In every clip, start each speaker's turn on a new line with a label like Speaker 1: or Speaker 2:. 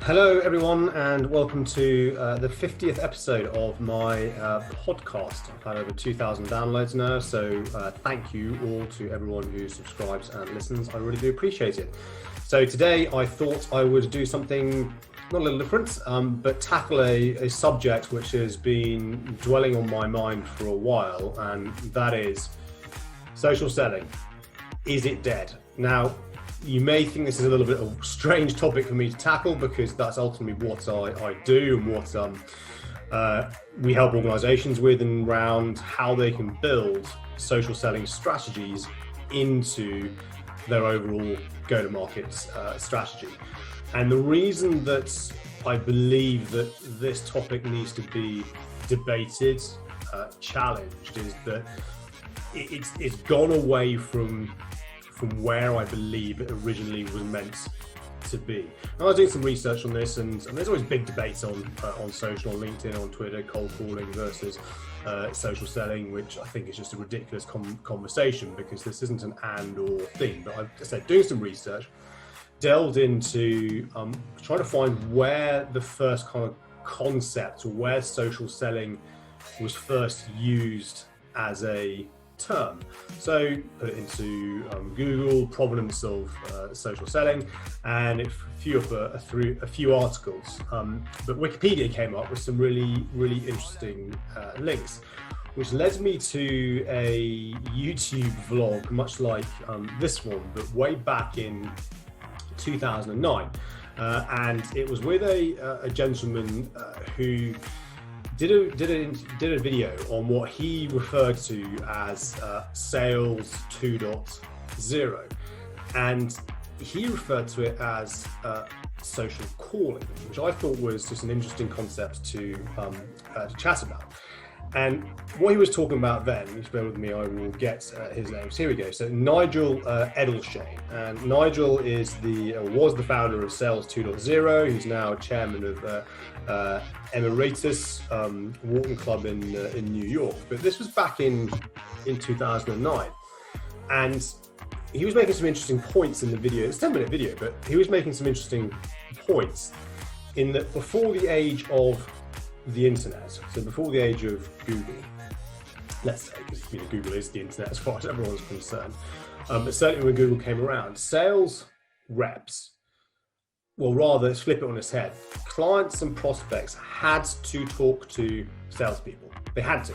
Speaker 1: Hello, everyone, and welcome to the 50th episode of my podcast. I've had over 2,000 downloads now, so thank you all to everyone who subscribes and listens. I really do appreciate it. So today I thought I would do something not a little different, but tackle a subject which has been dwelling on my mind for a while, and that is social selling. Is it dead? Now, you may think this is a little bit of a strange topic for me to tackle because that's ultimately what I do and what we help organizations with and around how they can build social selling strategies into their overall go-to-market strategy. And the reason that I believe that this topic needs to be debated, challenged, is that it's gone away from where I believe it originally was meant to be. And I was doing some research on this, and there's always big debates on social, on LinkedIn, on Twitter, cold calling versus social selling, which I think is just a ridiculous conversation because this isn't an and or thing. But I said, doing some research, delved into trying to find where the first kind of concept, or where social selling was first used as a term. So put it into Google, provenance of social selling, and a few articles. But Wikipedia came up with some really interesting links, which led me to a YouTube vlog, much like this one, but way back in 2009, and it was with a gentleman who did a video on what he referred to as sales 2.0, and he referred to it as social calling, which I thought was just an interesting concept to chat about. And what he was talking about then, just bear with me, I will get his name. So here we go. So Nigel Edelshain, and Nigel was the founder of Sales 2.0. He's now chairman of Emeritus Walking Club in New York. But this was back in 2009, and he was making some interesting points in the video. It's a 10-minute video, but he was making some interesting points in that before the age of the internet, so before the age of Google, let's say, because Google is the internet as far as everyone's concerned, but certainly when Google came around, sales reps, well, rather, let's flip it on its head, clients and prospects had to talk to salespeople. They had to,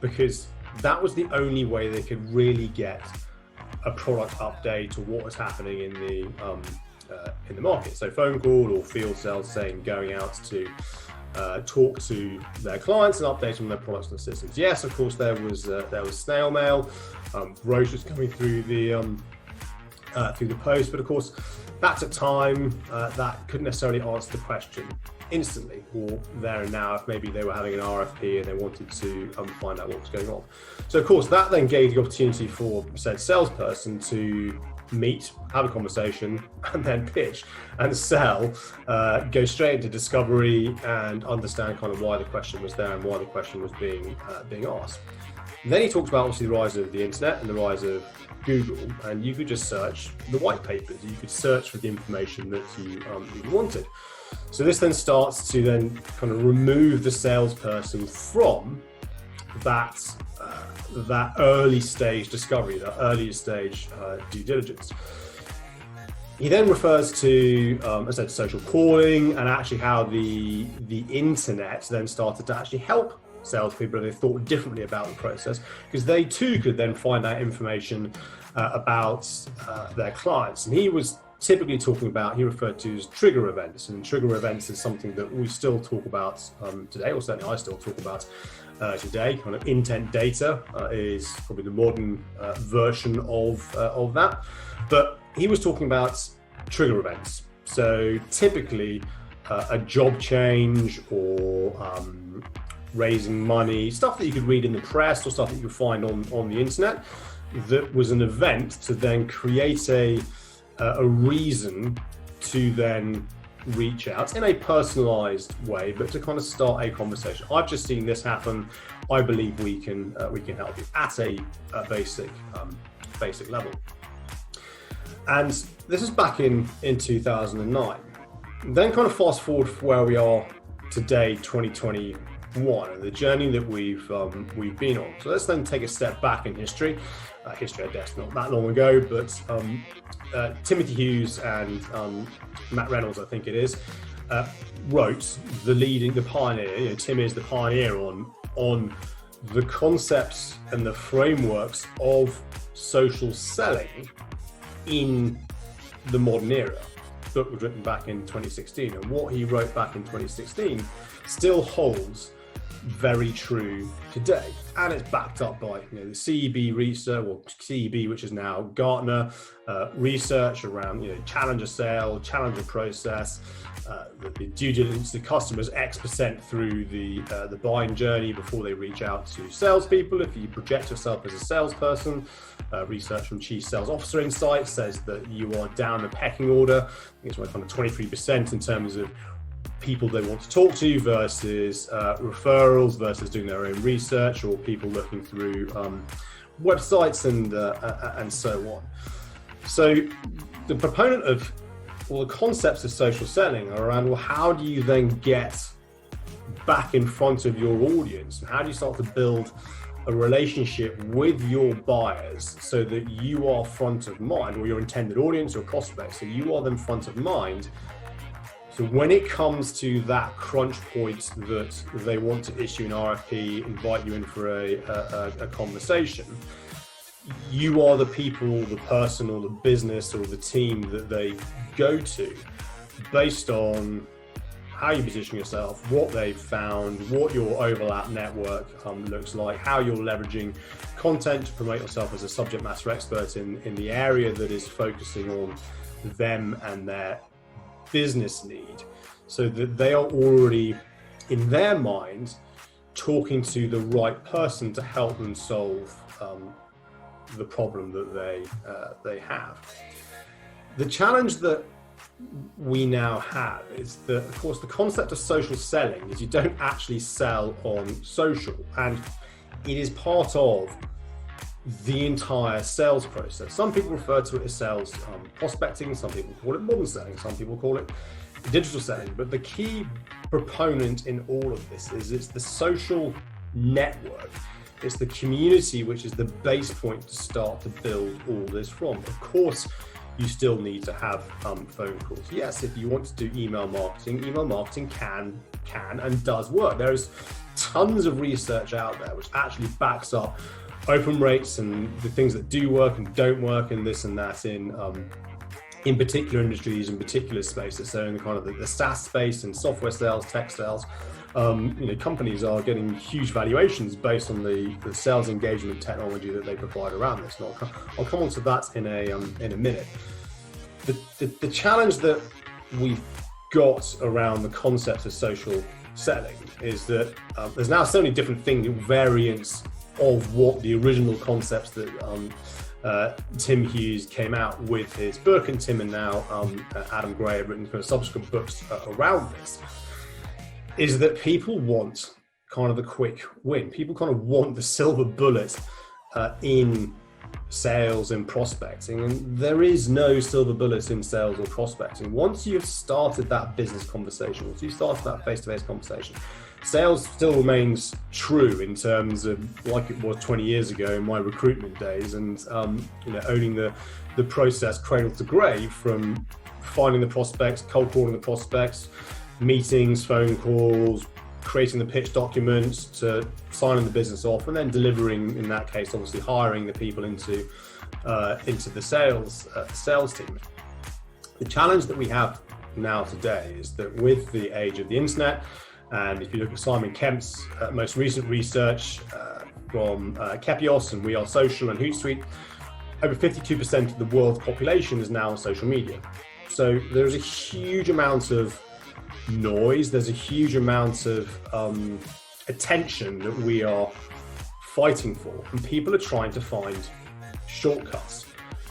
Speaker 1: because that was the only way they could really get a product update or what was happening in the market. So phone call or field sales, saying going out to talk to their clients and update on their products and systems. Yes, of course, there was snail mail, brochures coming through the post, but of course that took time. That couldn't necessarily answer the question instantly or there and now if maybe they were having an RFP and they wanted to find out what was going on. So of course that then gave the opportunity for said salesperson to meet, have a conversation, and then pitch and sell, go straight into discovery and understand kind of why the question was there and why the question was being asked. Then he talks about obviously the rise of the internet and the rise of Google, and you could just search the white papers, you could search for the information that you wanted. So this then starts to then kind of remove the salesperson from that early stage discovery, that early stage due diligence. He then refers to, as I said, social calling, and actually how the internet then started to actually help salespeople if they thought differently about the process, because they too could then find out information about their clients. And he was typically talking about, he referred to as trigger events, and trigger events is something that we still talk about today, or certainly I still talk about today. Kind of intent data is probably the modern version of that, but he was talking about trigger events. So typically a job change or raising money, stuff that you could read in the press or stuff that you could find on the internet, that was an event to then create a reason to then reach out in a personalized way, but to kind of start a conversation. I've just seen this happen. I believe we can help you at a basic level. And this is back in 2009. Then kind of fast forward where we are today, 2021, and the journey that we've been on. So let's then take a step back in history. History, I guess, not that long ago, but Timothy Hughes and Matt Reynolds, I think it is, wrote the pioneer. Tim is the pioneer on the concepts and the frameworks of social selling in the modern era. The book was written back in 2016, and what he wrote back in 2016 still holds very true today, and it's backed up by the CEB research, or CEB, which is now Gartner research around challenger sale, challenger process, the due diligence to customers X% through the buying journey before they reach out to salespeople. If you project yourself as a salesperson, research from Chief Sales Officer Insight says that you are down the pecking order. I think it's like on 23% in terms of people they want to talk to versus referrals versus doing their own research, or people looking through websites and so on. So the proponent of the concepts of social selling are around, well, how do you then get back in front of your audience? And how do you start to build a relationship with your buyers so that you are front of mind, or your intended audience or prospects, so you are then front of mind. So when it comes to that crunch point that they want to issue an RFP, invite you in for a conversation, you are the people, the person or the business or the team that they go to based on how you position yourself, what they've found, what your overlap network looks like, how you're leveraging content to promote yourself as a subject matter expert in the area that is focusing on them and their business need, so that they are already in their mind talking to the right person to help them solve the problem that they have. The challenge that we now have is that, of course, the concept of social selling is you don't actually sell on social, and it is part of the entire sales process. Some people refer to it as sales prospecting, some people call it modern selling, some people call it digital selling, but the key proponent in all of this is it's the social network. It's the community which is the base point to start to build all this from. Of course, you still need to have phone calls. Yes, if you want to do email marketing can and does work. There's tons of research out there which actually backs up open rates and the things that do work and don't work and this and that in particular industries and particular spaces. So in kind of the SaaS space and software sales, tech sales, companies are getting huge valuations based on the sales engagement technology that they provide around this. And I'll come on to that in a minute. The challenge that we've got around the concept of social selling is that there's now so many different things, variants of what the original concepts that Tim Hughes came out with his book, and Tim and now Adam Gray have written kind of subsequent books around this, is that people want kind of the quick win. People kind of want the silver bullet in sales and prospecting, and there is no silver bullet in sales or prospecting. Once you've started that business conversation, once you've started that face-to-face conversation, sales still remains true in terms of like it was 20 years ago in my recruitment days, and owning the process cradle to grave, from finding the prospects, cold calling the prospects, meetings, phone calls, creating the pitch documents, to signing the business off, and then delivering, in that case obviously hiring the people into the sales team. The challenge that we have now today is that with the age of the internet, and if you look at Simon Kemp's most recent research from Kepios and We Are Social and Hootsuite, over 52% of the world's population is now on social media. So there's a huge amount of noise, there's a huge amount of attention that we are fighting for, and people are trying to find shortcuts.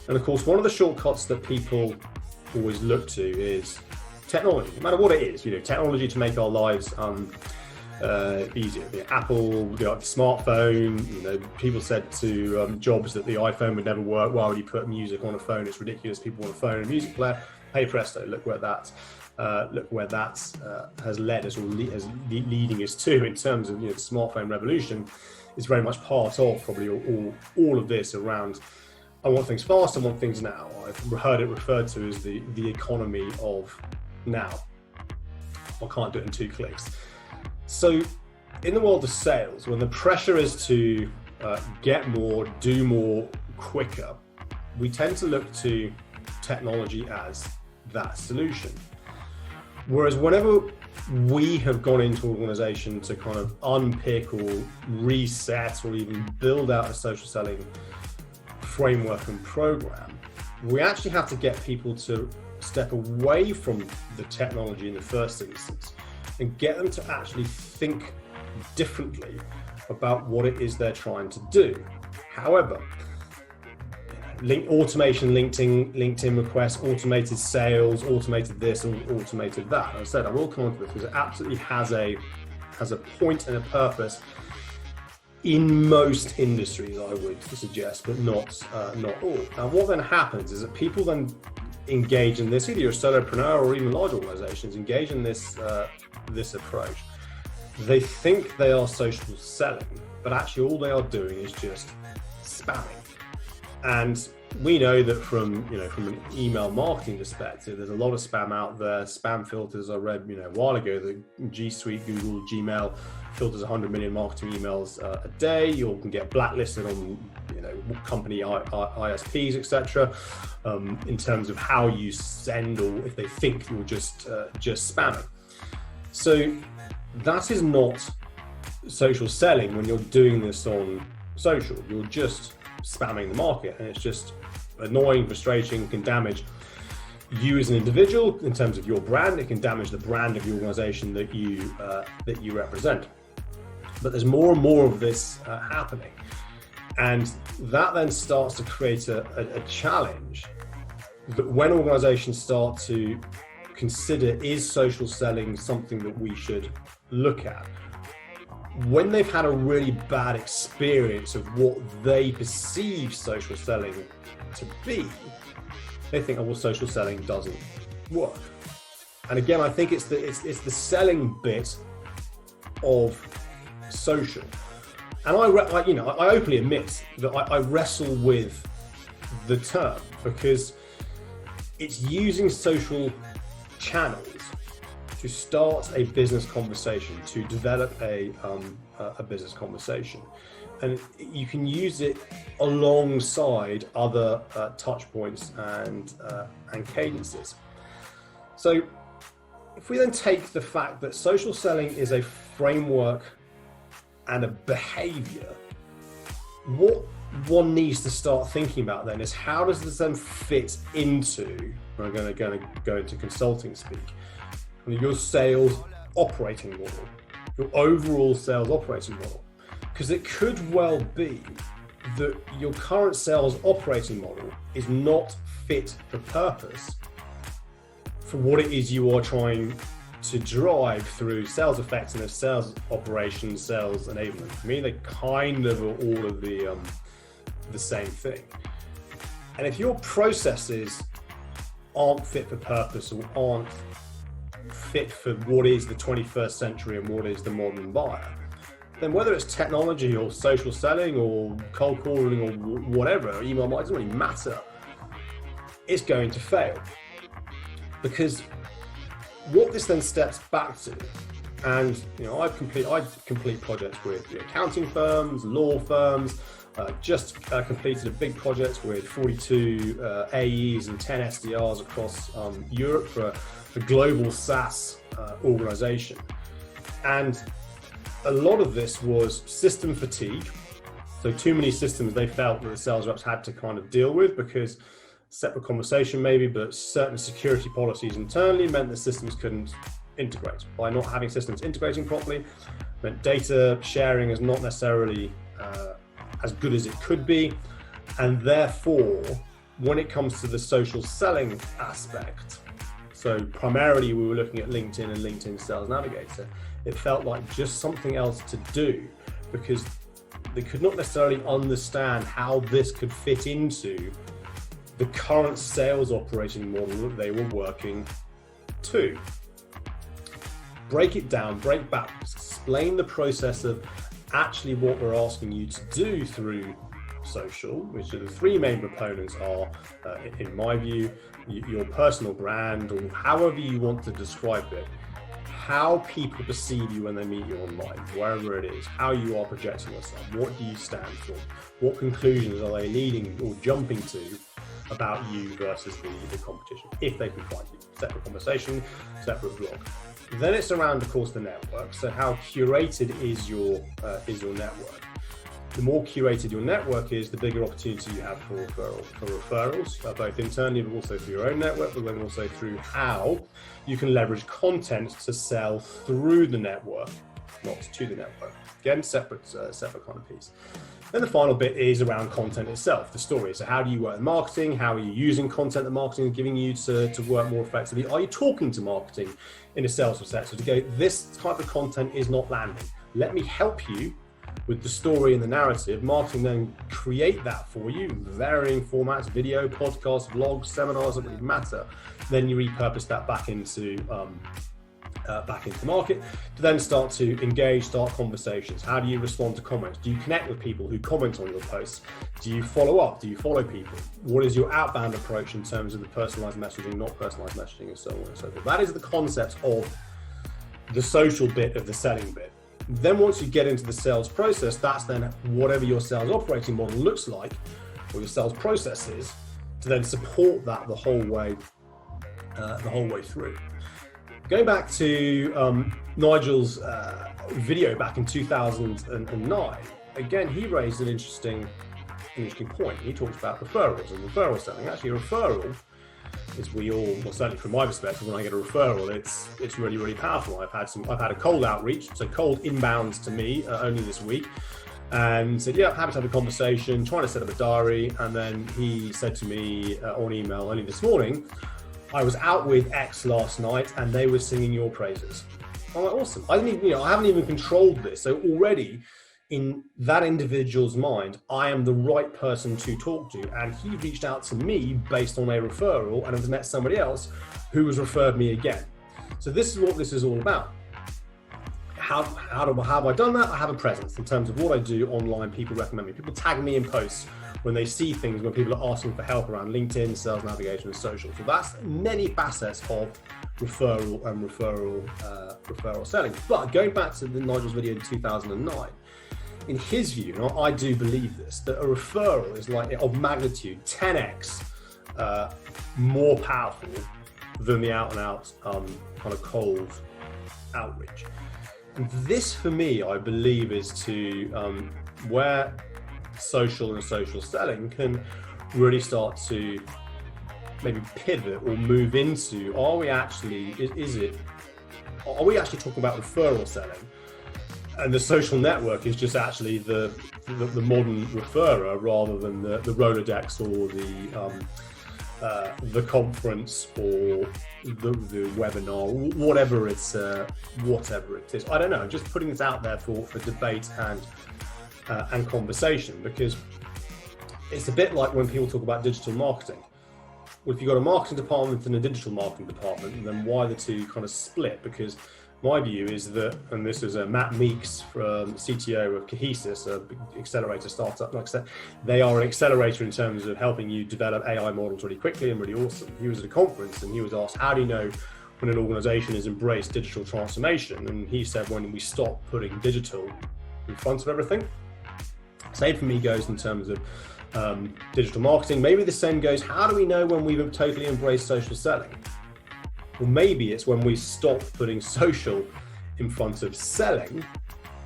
Speaker 1: And of course, one of the shortcuts that people always look to is technology, no matter what it is, technology to make our lives easier. Apple, the smartphone, people said to Jobs that the iPhone would never work. Why would you put music on a phone? It's ridiculous. People want a phone and a music player. Hey presto, look where that's look where that's has led us, or leading us to, in terms of the smartphone revolution, is very much part of probably all of this around. I want things fast, I want things now. I've heard it referred to as the economy of now. I can't do it in 2 clicks. So in the world of sales, when the pressure is to get more, do more quicker, we tend to look to technology as that solution. Whereas whenever we have gone into an organization to kind of unpick or reset or even build out a social selling framework and program, we actually have to get people to step away from the technology in the first instance and get them to actually think differently about what it is they're trying to do. However, automation, LinkedIn requests, automated sales, automated this and automated that. As I said, I will come on to this because it absolutely has a point and a purpose in most industries, I would suggest, but not all. Now, what then happens is that people then engage in this, either you're a solopreneur or even large organizations, engage in this approach. They think they are social selling, but actually all they are doing is just spamming. And we know that from an email marketing perspective, there's a lot of spam out there. Spam filters, I read a while ago, the G Suite, Google, Gmail filters 100 million marketing emails a day. You can get blacklisted on company ISPs, etc. In terms of how you send, or if they think you're just spamming. So that is not social selling when you're doing this on social. You're just spamming the market, and it's just annoying, frustrating, can damage you as an individual in terms of your brand. It can damage the brand of the organization that you represent. But there's more and more of this happening, and that then starts to create a challenge that when organizations start to consider, is social selling something that we should look at? When they've had a really bad experience of what they perceive social selling to be, they think, oh, well, social selling doesn't work. And again, I think it's the selling bit of social. And I openly admit that I wrestle with the term, because it's using social channels to start a business conversation, to develop a business conversation. And you can use it alongside other touch points and cadences. So if we then take the fact that social selling is a framework and a behavior, what one needs to start thinking about then is, how does this then fit into, we're going to go into consulting speak, your sales operating model, your overall sales operating model. Because it could well be that your current sales operating model is not fit for purpose for what it is you are trying to drive through sales effectiveness, sales operations, sales enablement. For me, they kind of are all of the same thing. And if your processes aren't fit for purpose, or aren't fit for what is the 21st century and what is the modern buyer, then whether it's technology or social selling or cold calling or whatever, email marketing, doesn't really matter, it's going to fail. Because what this then steps back to, and I complete projects with accounting firms, law firms, just completed a big project with 42 AEs and 10 SDRs across Europe for a global SaaS organization. And a lot of this was system fatigue. So too many systems they felt that the sales reps had to kind of deal with, because separate conversation maybe, but certain security policies internally meant that systems couldn't integrate. By not having systems integrating properly, meant data sharing is not necessarily as good as it could be. And therefore, when it comes to the social selling aspect, so primarily we were looking at LinkedIn and LinkedIn Sales Navigator, it felt like just something else to do, because they could not necessarily understand how this could fit into the current sales operating model that they were working 2, break it down, break back, explain the process of actually what we're asking you to do through social, which are the 3 main components are, in my view, your personal brand, or however you want to describe it, how people perceive you when they meet you online, wherever it is, how you are projecting yourself, what do you stand for, what conclusions are they leading or jumping to about you versus the competition, if they can find you. Separate conversation, separate blog. Then it's around, of course, the network. So how curated is your network? The more curated your network is, the bigger opportunity you have for referrals, both internally but also through your own network, but then also through how you can leverage content to sell through the network, not to the network. Again, separate kind of piece. Then the final bit is around content itself, the story. So how do you work in marketing? How are you using content that marketing is giving you to work more effectively? Are you talking to marketing in a sales perspective to go, this type of content is not landing. Let me help you with the story and the narrative. Marketing then create that for you, varying formats, video, podcasts, vlogs, seminars, it doesn't really matter. Then you repurpose that back into market to then start to engage, start conversations. How do you respond to comments? Do you connect with people who comment on your posts? Do you follow up? Do you follow people? What is your outbound approach in terms of the personalized messaging, not personalized messaging, and so on and so forth? That is the concept of the social bit of the selling bit. Then once you get into the sales process, that's then whatever your sales operating model looks like, or your sales process is, to then support that the whole way through. Going back to Nigel's video back in 2009, again, he raised an interesting point. He talks about referrals and referral selling. Actually, a referral is, well, certainly from my perspective, when I get a referral, it's really, really powerful. I've had a cold outreach, so cold inbounds to me only this week, and said, yeah, I'm happy to have a conversation, trying to set up a diary, and then he said to me on email only this morning, I was out with X last night and they were singing your praises. I'm like, awesome. I haven't even controlled this. So already in that individual's mind, I am the right person to talk to. And he reached out to me based on a referral and has met somebody else who has referred me again. So this is what this is all about. How have I done that? I have a presence in terms of what I do online. People recommend me. People tag me in posts when they see things, when people are asking for help around LinkedIn, sales navigation, and social. So that's many facets of referral and referral selling. But going back to Nigel's video in 2009, in his view, and I do believe this, that a referral is like of magnitude 10x more powerful than the out and out kind of cold outreach. And this, for me, I believe, is to where social and social selling can really start to maybe pivot or move into, are we actually talking about referral selling? And the social network is just actually the modern referrer rather than the Rolodex or the conference or the webinar, whatever it is. I don't know. I'm just putting this out there for debate and conversation, because it's a bit like when people talk about digital marketing. Well, if you've got a marketing department and a digital marketing department, then why the two kind of split? Because my view is that, and this is Matt Meeks, from CTO of Cohesis, a big accelerator startup, like I said, they are an accelerator in terms of helping you develop AI models really quickly and really awesome. He was at a conference and he was asked, how do you know when an organization has embraced digital transformation? And he said, when we stop putting digital in front of everything. Same for me goes in terms of digital marketing. Maybe the same goes, how do we know when we've totally embraced social selling? Well, maybe it's when we stop putting social in front of selling,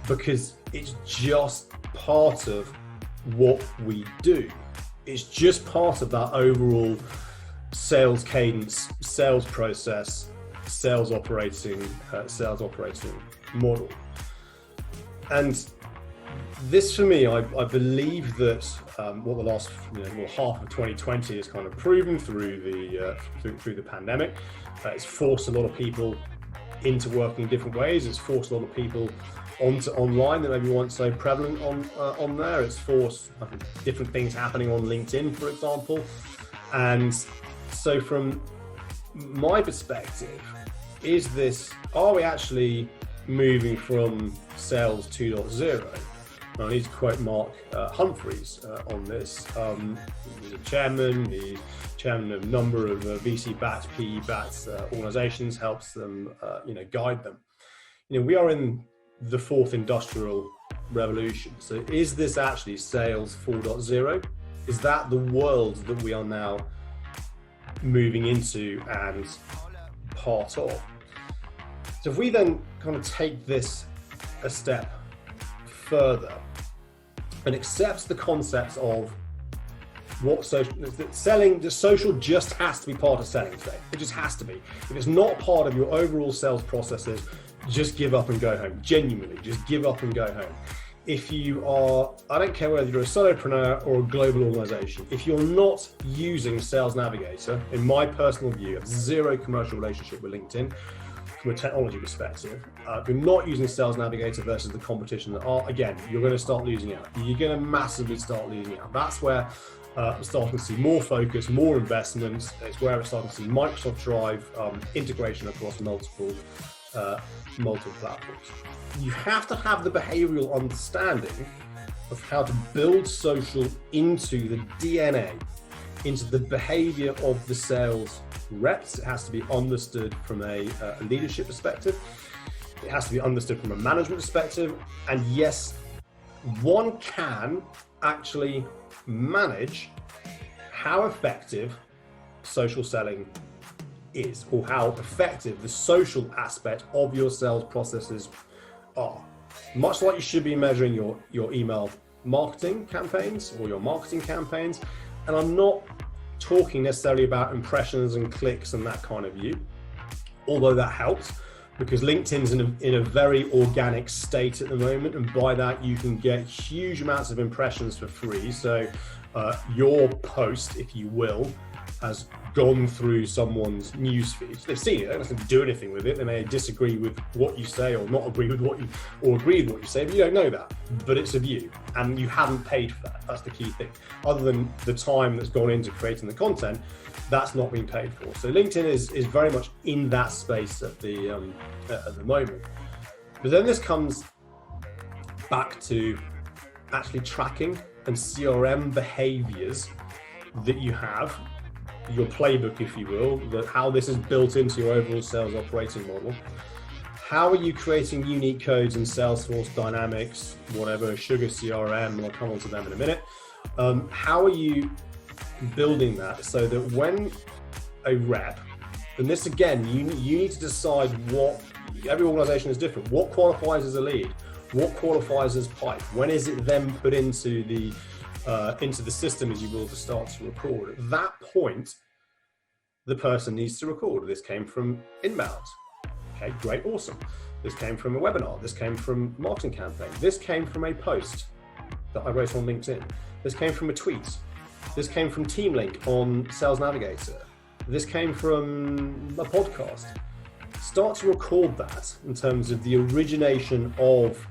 Speaker 1: because it's just part of what we do. It's just part of that overall sales cadence, sales process, sales operating model. And this, for me, I believe that what the last half of 2020 has kind of proven through the pandemic. It's forced a lot of people into working in different ways. It's forced a lot of people onto online that maybe weren't so prevalent on there. It's forced different things happening on LinkedIn, for example. And so from my perspective is this: are we actually moving from sales 2.0? I need to quote Mark Humphreys on this. He's a chairman. He's chairman of a number of VC-backed, PE-backed organizations, helps them, guide them. We are in the fourth industrial revolution. So is this actually sales 4.0? Is that the world that we are now moving into and part of? So if we then kind of take this a step further and accepts the concepts of what social just has to be part of selling today. It just has to be. If it's not part of your overall sales processes, just give up and go home. Genuinely, just give up and go home. If you are, I don't care whether you're a solopreneur or a global organization, if you're not using Sales Navigator, in my personal view, I have zero commercial relationship with LinkedIn from a technology perspective. If you're not using Sales Navigator versus the competition that are, again, you're going to start losing out. You're going to massively start losing out. That's where we're starting to see more focus, more investments. It's where we're starting to see Microsoft Drive integration across multiple platforms. You have to have the behavioral understanding of how to build social into the DNA, into the behavior of the sales reps. It has to be understood from a leadership perspective. It has to be understood from a management perspective. And yes, one can actually manage how effective social selling is, or how effective the social aspect of your sales processes are. Much like you should be measuring your email marketing campaigns or your marketing campaigns. And I'm not talking necessarily about impressions and clicks and that kind of view, although that helps, because LinkedIn's in a very organic state at the moment, and by that you can get huge amounts of impressions for free. So your post, if you will, has gone through someone's newsfeed. They've seen it, they don't have to do anything with it. They may disagree with what you say or not agree with what you, or agree with what you say, but you don't know that. But it's a view, and you haven't paid for that. That's the key thing. Other than the time that's gone into creating the content, that's not being paid for. So LinkedIn is very much in that space at the moment. But then this comes back to actually tracking and CRM behaviors that you have, your playbook, if you will, how this is built into your overall sales operating model. How are you creating unique codes in Salesforce, Dynamics, whatever, Sugar CRM, and I'll come on to them in a minute. How are you building that so that when a rep, and this again, you need to decide what, every organization is different, what qualifies as a lead, what qualifies as pipe, when is it then put into the system, as you will, to start to record. At that point, the person needs to record. This came from inbound. Okay, great, awesome. This came from a webinar. This came from a marketing campaign. This came from a post that I wrote on LinkedIn. This came from a tweet. This came from Team Link on Sales Navigator. This came from a podcast. Start to record that in terms of the origination of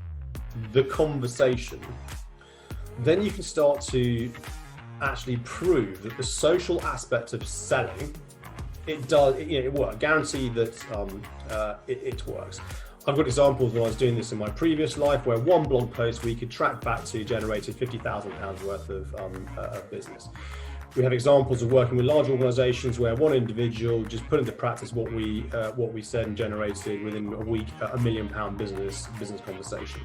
Speaker 1: the conversation. Then you can start to actually prove that the social aspect of selling, it does, it works. Guarantee that it works. I've got examples when I was doing this in my previous life where one blog post we could track back to generated £50,000 worth of business. We have examples of working with large organizations where one individual just put into practice what we said and generated within a week £1 million business conversation.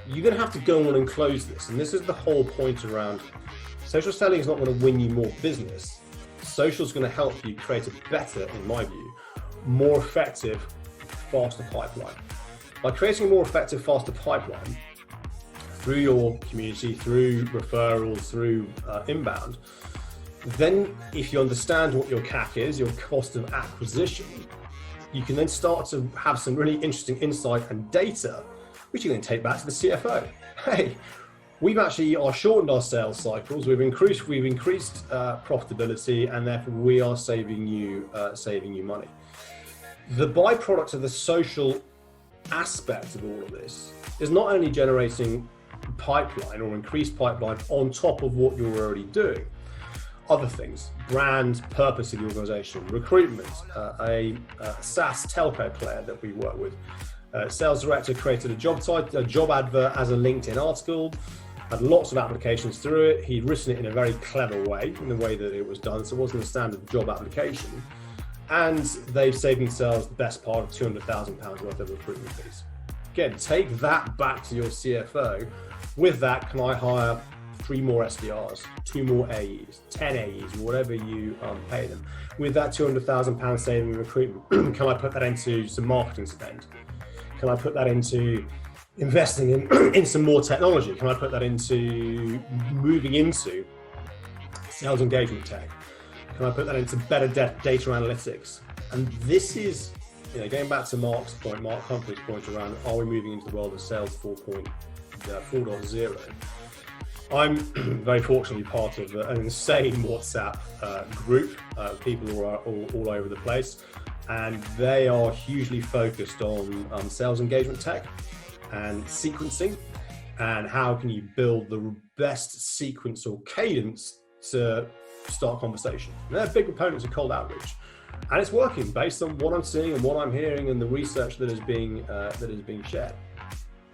Speaker 1: You're going to have to go on and close this. And this is the whole point around social selling is not going to win you more business. Social is going to help you create a better, in my view, more effective, faster pipeline. By creating a more effective, faster pipeline through your community, through referrals, through inbound, then if you understand what your CAC is, your cost of acquisition, you can then start to have some really interesting insight and data which you can take back to the CFO. Hey, we've actually shortened our sales cycles. We've increased profitability, and therefore we are saving you money. The byproduct of the social aspect of all of this is not only generating pipeline or increased pipeline on top of what you're already doing. other things, brand, purpose of the organization, recruitment, a SaaS telco player that we work with. Sales director created a job advert as a LinkedIn article, had lots of applications through it. He'd written it in a very clever way, in the way that it was done, so it wasn't a standard job application. And they've saved themselves the best part of £200,000 worth of recruitment fees. Again, take that back to your CFO. With that, can I hire 3 more SDRs, 2 more AEs, 10 AEs, whatever you pay them? With that £200,000 saving in recruitment, can I put that into some marketing spend? Can I put that into investing in some more technology? Can I put that into moving into sales engagement tech? Can I put that into better data analytics? And this is, going back to Mark Humphrey's point around, are we moving into the world of sales 4.0? I'm very fortunately part of an insane WhatsApp group, people who are all over the place, and they are hugely focused on sales engagement tech and sequencing, and how can you build the best sequence or cadence to start a conversation. And they're big proponents of cold outreach, and it's working based on what I'm seeing and what I'm hearing and the research that is being shared.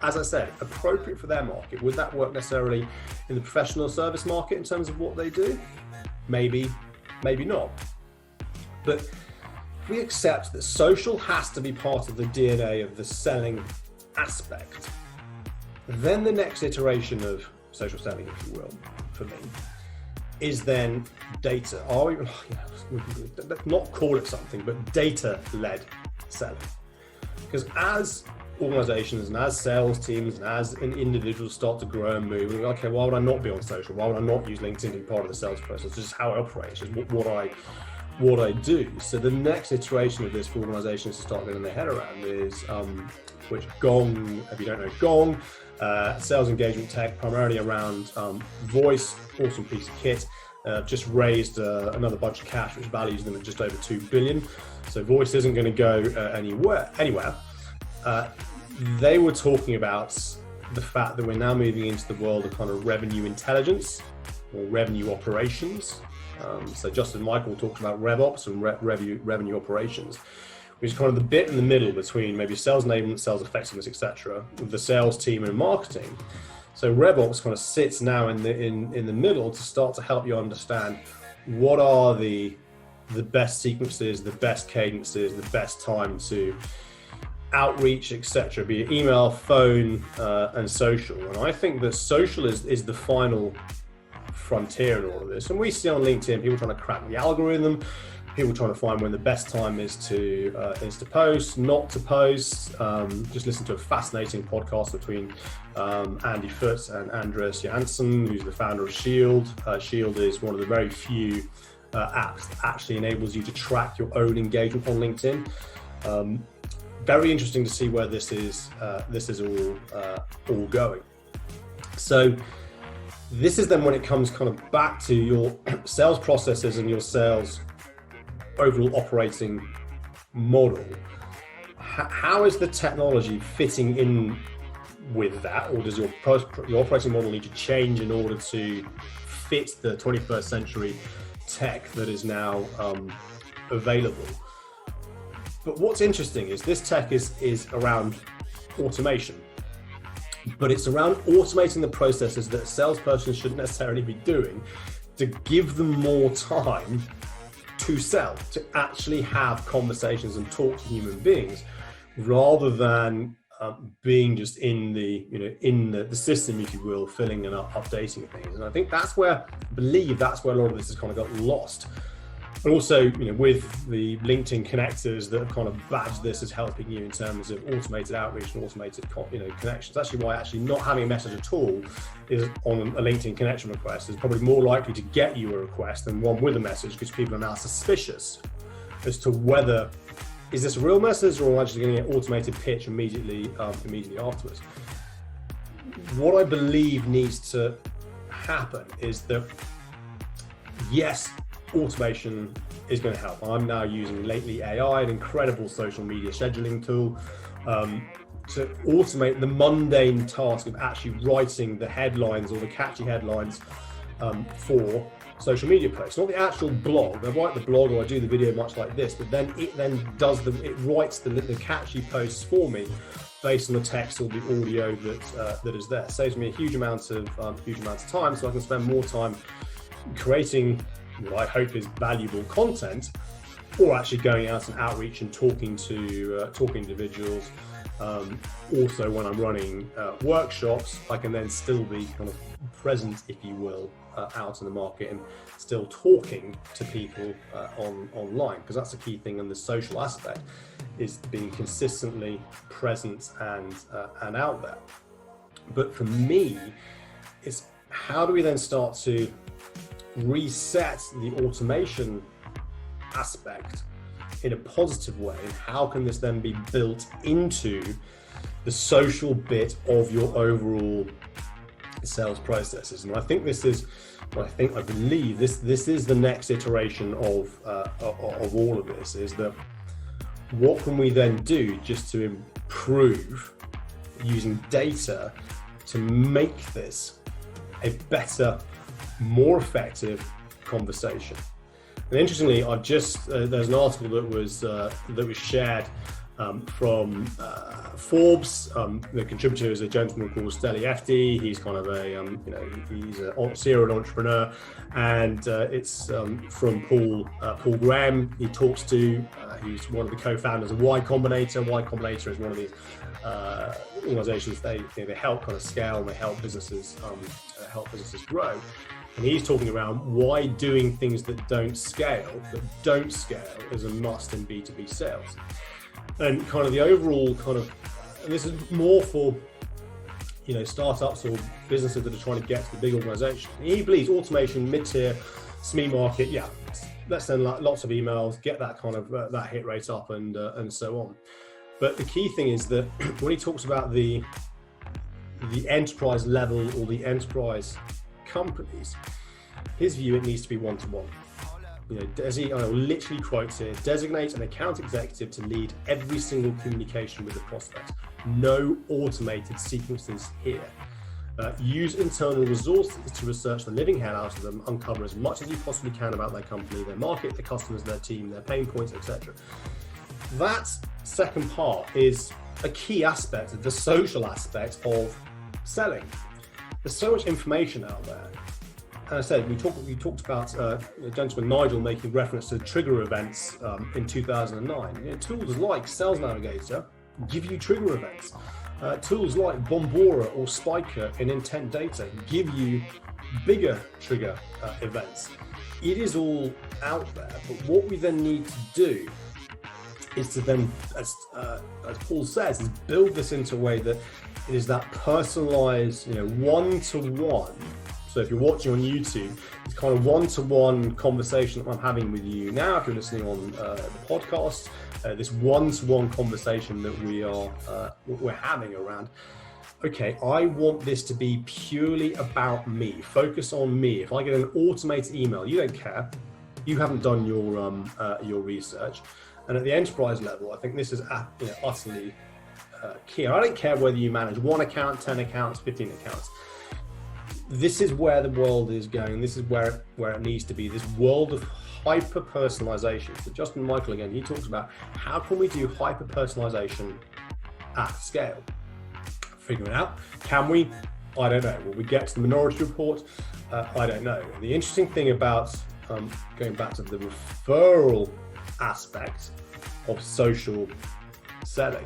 Speaker 1: As I said, appropriate for their market. Would that work necessarily in the professional service market in terms of what they do? Maybe, maybe not. But if we accept that social has to be part of the DNA of the selling aspect, then the next iteration of social selling, if you will, for me, is then data. Are we, not call it something, but data-led selling. Because as organizations and as sales teams and as individuals start to grow and move, and okay, why would I not be on social? Why would I not use LinkedIn to be part of the sales process? It's just how I operate. It's just what I do. So the next iteration of this for organizations to start getting their head around is, which Gong, if you don't know Gong, sales engagement tech, primarily around voice, awesome piece of kit, just raised another bunch of cash, which values them at just over 2 billion. So voice isn't going to go anywhere. They were talking about the fact that we're now moving into the world of kind of revenue intelligence or revenue operations. So Justin Michael talks about RevOps and revenue operations, which is kind of the bit in the middle between maybe sales enablement, sales effectiveness, etc., with the sales team and marketing. So RevOps kind of sits now in the middle to start to help you understand what are the best sequences, the best cadences, the best time to outreach, etc., be it email, phone, and social. And I think that social is the final frontier in all of this. And we see on LinkedIn people trying to crack the algorithm, people trying to find when the best time is to post, not to post. Just listen to a fascinating podcast between Andy Foots and Andreas Johansson, who's the founder of Shield. Shield is one of the very few apps that actually enables you to track your own engagement on LinkedIn. Very interesting to see where this is all going. So this is then when it comes kind of back to your sales processes and your sales overall operating model. How is the technology fitting in with that, or does your operating model need to change in order to fit the 21st century tech that is now available? But what's interesting is this tech is around automation, but it's around automating the processes that a salesperson shouldn't necessarily be doing to give them more time to sell, to actually have conversations and talk to human beings, rather than being just in the system, if you will, filling and updating things. And I think that's where a lot of this has kind of got lost. And also, with the LinkedIn connectors that have kind of badged this as helping you in terms of automated outreach and automated connections. Actually, why not having a message at all is on a LinkedIn connection request is probably more likely to get you a request than one with a message, because people are now suspicious as to whether is this a real message or am I just going to get automated pitch immediately afterwards. What I believe needs to happen is that, yes, automation is going to help. I'm now using lately AI, an incredible social media scheduling tool, to automate the mundane task of actually writing the headlines or the catchy headlines for social media posts. Not the actual blog. I write the blog or I do the video much like this, but then it writes the catchy posts for me based on the text or the audio that is there. It saves me a huge amount of time, so I can spend more time creating what I hope is valuable content, or actually going out and outreach and talking to individuals. Also, when I'm running workshops, I can then still be kind of present, if you will, out in the market and still talking to people online, because that's the key thing in the social aspect, is being consistently present and out there. But for me, it's how do we then start to reset the automation aspect in a positive way, and how can this then be built into the social bit of your overall sales processes? And I think I believe this is the next iteration of all of this, is that what can we then do just to improve using data to make this a better, more effective conversation. And interestingly, I've just there's an article that was shared from Forbes. The contributor is a gentleman called Steli Efti. He's kind of he's a serial entrepreneur, and it's from Paul Graham. He talks to he's one of the co-founders of Y Combinator. Y Combinator is one of these organizations. They help kind of scale, and they help businesses grow. And he's talking around why doing things that don't scale is a must in B2B sales. And kind of the overall kind of, and this is more for, startups or businesses that are trying to get to the big organization. He believes automation, mid-tier, SME market, let's send lots of emails, get that kind of that hit rate up and so on. But the key thing is that when he talks about the enterprise level or the enterprise companies, his view, it needs to be one-to-one. I literally quotes here: designate an account executive to lead every single communication with the prospect. No automated sequences here. Use internal resources to research the living hell out of them, uncover as much as you possibly can about their company, their market, their customers, their team, their pain points, etc. That second part is a key aspect of the social aspect of selling. There's so much information out there. And I said, we talked about the gentleman Nigel making reference to trigger events in 2009. Tools like Sales Navigator give you trigger events. Tools like Bombora or Spiker in Intent Data give you bigger trigger events. It is all out there, but what we then need to do is to then, as Paul says, is build this into a way that it is that personalized, one-to-one. So if you're watching on YouTube, it's kind of one-to-one conversation that I'm having with you now. If you're listening on the podcast, this one-to-one conversation that we're having around, okay, I want this to be purely about me. Focus on me. If I get an automated email, you don't care. You haven't done your research. And at the enterprise level, I think this is utterly key. I don't care whether you manage 1 account, 10 accounts, 15 accounts. This is where the world is going. This is where it needs to be. This world of hyper personalization. So Justin Michael again, he talks about how can we do hyper personalization at scale. Figure it out. Can we? I don't know. Will we get to the Minority Report? I don't know. The interesting thing about going back to the referral aspect of social selling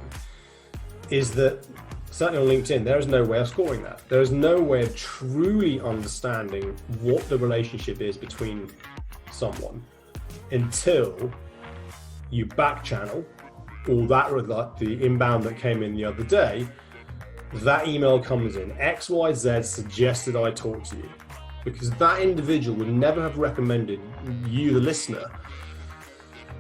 Speaker 1: is that certainly on LinkedIn, there is no way of scoring that. There is no way of truly understanding what the relationship is between someone until you back channel all that, like the inbound that came in the other day. That email comes in, XYZ suggested I talk to you, because that individual would never have recommended you, the listener,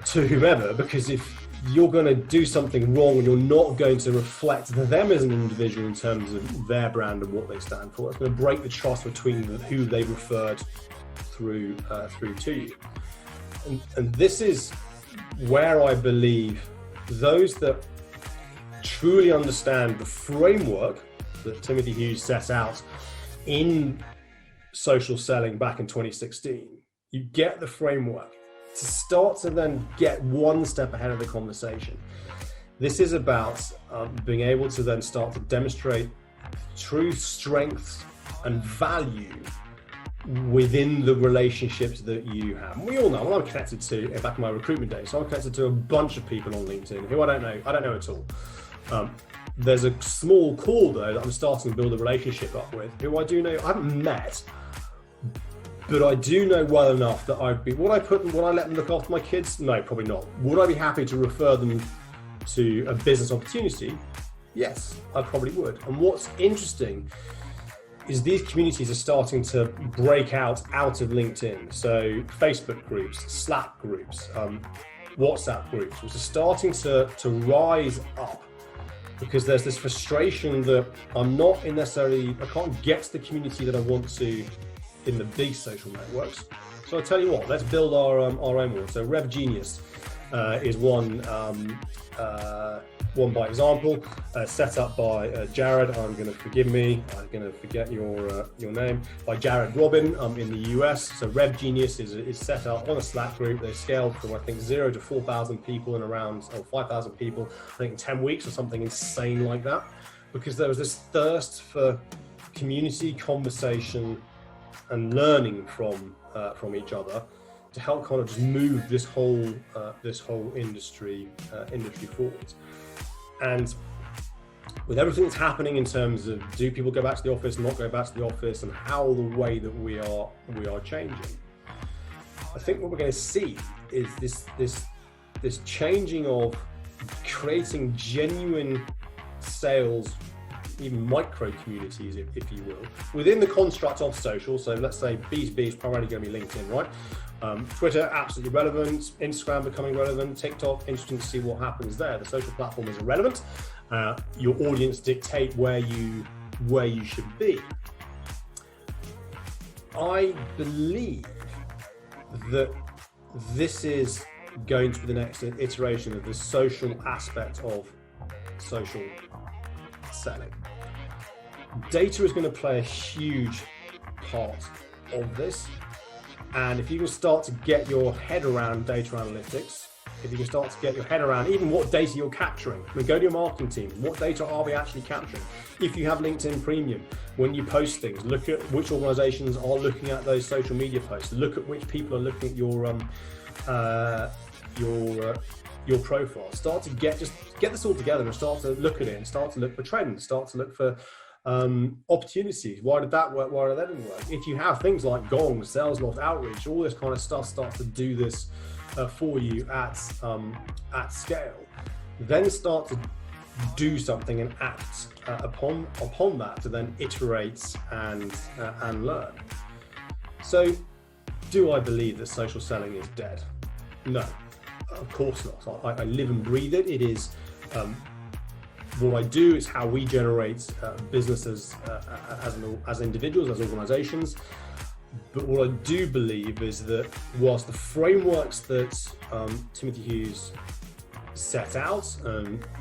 Speaker 1: to whomever, because if you're going to do something wrong and you're not going to reflect them as an individual in terms of their brand and what they stand for, it's going to break the trust between who they referred through to you. And this is where I believe those that truly understand the framework that Timothy Hughes set out in social selling back in 2016, you get the framework to start to then get one step ahead of the conversation. This is about being able to then start to demonstrate true strengths and value within the relationships that you have. And we all know, well, I'm connected to, back in my recruitment days, so I'm connected to a bunch of people on LinkedIn who I don't know at all. There's a small core though that I'm starting to build a relationship up with, who I do know, I haven't met, but I do know well enough that would I let them look after my kids? No, probably not. Would I be happy to refer them to a business opportunity? Yes, I probably would. And what's interesting is these communities are starting to break out of LinkedIn. So Facebook groups, Slack groups, WhatsApp groups, which are starting to rise up, because there's this frustration that I can't get to the community that I want to in the big social networks. So I tell you what, let's build our own one. So Rev Genius is one by example, set up by Jared. I'm going to forget your name, by Jared Robin in the US. So Rev Genius is set up on a Slack group. They scaled from I think 0 to 4,000 people in around 5,000 people, I think in 10 weeks or something insane like that, because there was this thirst for community, conversation, and learning from each other to help kind of just move this whole industry forward. And with everything that's happening in terms of do people go back to the office, not go back to the office, and how the way that we are changing, I think what we're going to see is this changing of creating genuine sales, even micro communities, if you will, within the construct of social. So let's say B2B is primarily going to be LinkedIn, right? Twitter, absolutely relevant. Instagram becoming relevant. TikTok, interesting to see what happens there. The social platform is irrelevant. Your audience dictate where you should be. I believe that this is going to be the next iteration of the social aspect of social selling. Data is going to play a huge part of this. And if you can start to get your head around data analytics, if you can start to get your head around even what data you're capturing, I mean, go to your marketing team, what data are we actually capturing? If you have LinkedIn Premium, when you post things, look at which organizations are looking at those social media posts, look at which people are looking at your profile. Start to get this all together and start to look at it and start to look for trends, start to look for opportunities. Why did that work? Why did that didn't work? If you have things like Gong, Sales Loft, Outreach, all this kind of stuff starts to do this for you at scale, then start to do something and act upon that to then iterate and learn. So, do I believe that social selling is dead? No, of course not. I live and breathe it. It is. What I do is how we generate businesses as individuals, as organizations. But what I do believe is that whilst the frameworks that Timothy Hughes set out,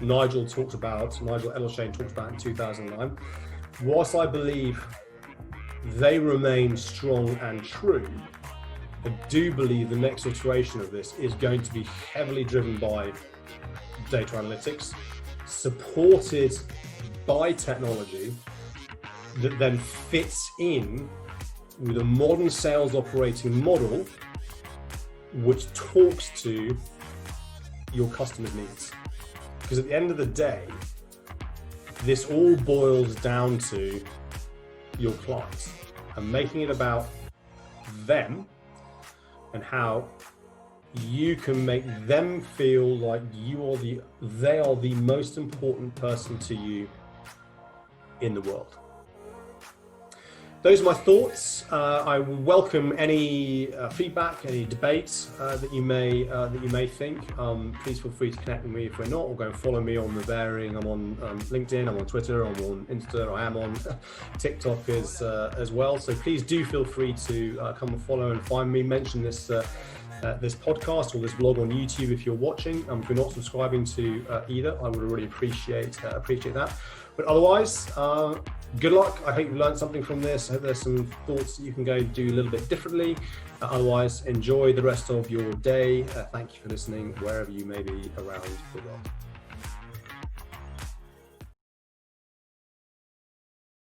Speaker 1: Nigel Edelshain talked about in 2009, whilst I believe they remain strong and true, I do believe the next iteration of this is going to be heavily driven by data analytics, supported by technology that then fits in with a modern sales operating model which talks to your customers' needs. Because at the end of the day, this all boils down to your clients and making it about them and how you can make them feel like they are the most important person to you in the world. Those are my thoughts. I welcome any feedback, any debates that you may think. Please feel free to connect with me if we're not, or go and follow me on the varying. I'm on LinkedIn, I'm on Twitter, I'm on Insta, I am on TikTok as well. So please do feel free to come and follow and find me. Mention this podcast or this vlog on YouTube if you're watching. If you're not subscribing to either, I would really appreciate that. But otherwise, good luck. I hope you learned something from this. I hope there's some thoughts that you can go do a little bit differently. Otherwise, enjoy the rest of your day. Thank you for listening wherever you may be around the world.